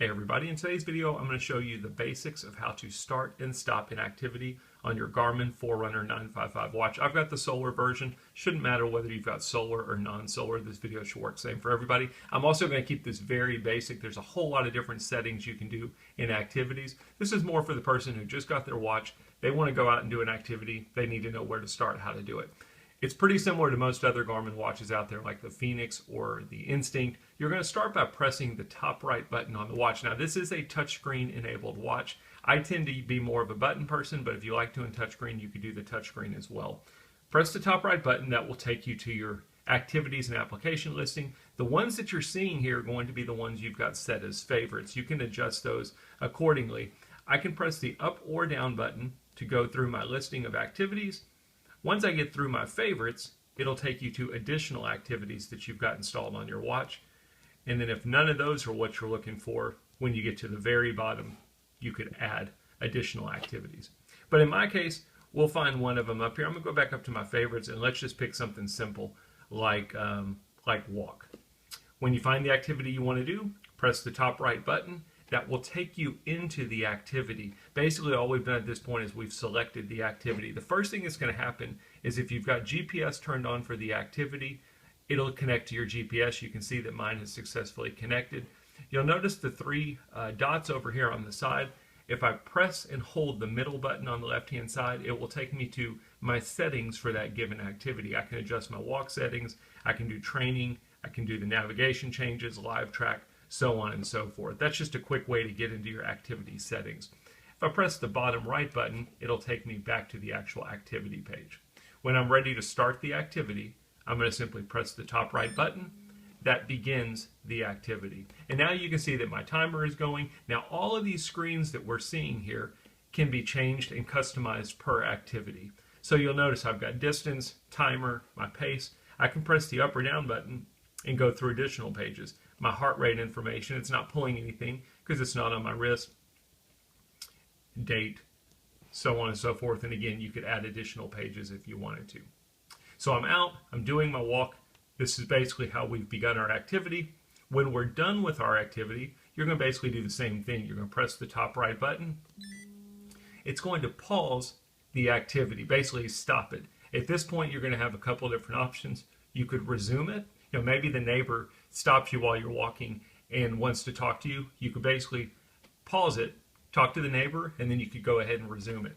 Hey everybody, in today's video I'm going to show you the basics of how to start and stop an activity on your Garmin Forerunner 955 watch. I've got the solar version. Shouldn't matter whether you've got solar or non-solar. This video should work same for everybody. I'm also going to keep this very basic. There's a whole lot of different settings you can do in activities. This is more for the person who just got their watch. They want to go out and do an activity. They need to know where to start, how to do it. It's pretty similar to most other Garmin watches out there like the Phoenix or the Instinct. You're going to start by pressing the top right button on the watch. Now this is a touchscreen enabled watch. I tend to be more of a button person, but if you like doing touchscreen, you could do the touchscreen as well. Press the top right button. That will take you to your activities and application listing. The ones that you're seeing here are going to be the ones you've got set as favorites. You can adjust those accordingly. I can press the up or down button to go through my listing of activities. Once I get through my favorites, it'll take you to additional activities that you've got installed on your watch. And then if none of those are what you're looking for, when you get to the very bottom, you could add additional activities. But in my case, we'll find one of them up here. I'm going to go back up to my favorites and let's just pick something simple like walk. When you find the activity you want to do, press the top right button. That will take you into the activity. Basically, all we've done at this point is we've selected the activity. The first thing that's going to happen is if you've got GPS turned on for the activity, it'll connect to your GPS. You can see that mine is successfully connected. You'll notice the three dots over here on the side. If I press and hold the middle button on the left-hand side, it will take me to my settings for that given activity. I can adjust my walk settings, I can do training, I can do the navigation changes, live track, so on and so forth. That's just a quick way to get into your activity settings. If I press the bottom right button, it'll take me back to the actual activity page. When I'm ready to start the activity, I'm going to simply press the top right button. That begins the activity. And now you can see that my timer is going. Now all of these screens that we're seeing here can be changed and customized per activity. So you'll notice I've got distance, timer, my pace. I can press the up or down button and go through additional pages. My heart rate information, it's not pulling anything because it's not on my wrist, date, so on and so forth. And again, you could add additional pages if you wanted to. So I'm out, I'm doing my walk. This is basically how we've begun our activity. When we're done with our activity, you're going to basically do the same thing. You're going to press the top right button. It's going to pause the activity, basically stop it. At this point, you're going to have a couple of different options. You could resume it. You know, maybe the neighbor stops you while you're walking and wants to talk to you. You could basically pause it, talk to the neighbor, and then you could go ahead and resume it.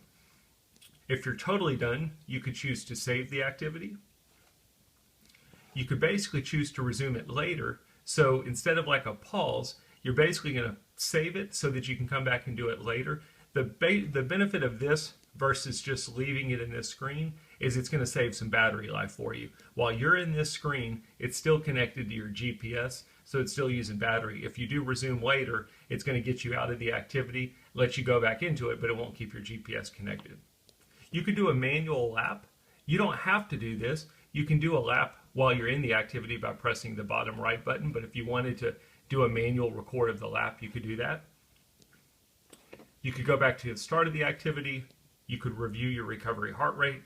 If you're totally done, you could choose to save the activity. You could basically choose to resume it later. So instead of like a pause, you're basically going to save it so that you can come back and do it later. The benefit of this versus just leaving it in this screen is it's going to save some battery life for you. While you're in this screen, it's still connected to your GPS, so it's still using battery. If you do resume later, it's going to get you out of the activity, let you go back into it, but it won't keep your GPS connected. You could do a manual lap. You don't have to do this. You can do a lap while you're in the activity by pressing the bottom right button, but if you wanted to do a manual record of the lap, you could do that. You could go back to the start of the activity. You could review your recovery heart rate.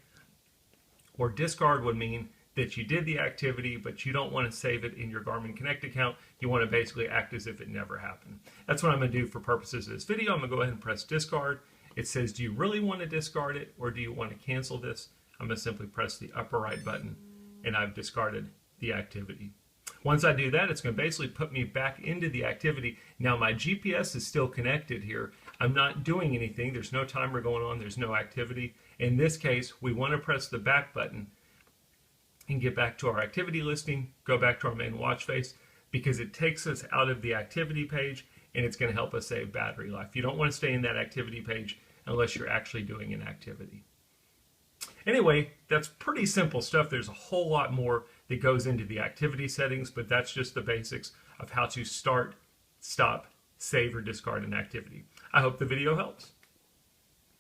Or discard would mean that you did the activity, but you don't want to save it in your Garmin Connect account. You want to basically act as if it never happened. That's what I'm going to do for purposes of this video. I'm going to go ahead and press discard. It says, do you really want to discard it or do you want to cancel this? I'm going to simply press the upper right button and I've discarded the activity. Once I do that, it's going to basically put me back into the activity. Now my GPS is still connected here. I'm not doing anything. There's no timer going on. There's no activity. In this case, we want to press the back button and get back to our activity listing, go back to our main watch face, because it takes us out of the activity page and it's going to help us save battery life. You don't want to stay in that activity page unless you're actually doing an activity. Anyway, that's pretty simple stuff. There's a whole lot more that goes into the activity settings, but that's just the basics of how to start, stop, save, or discard an activity. I hope the video helps.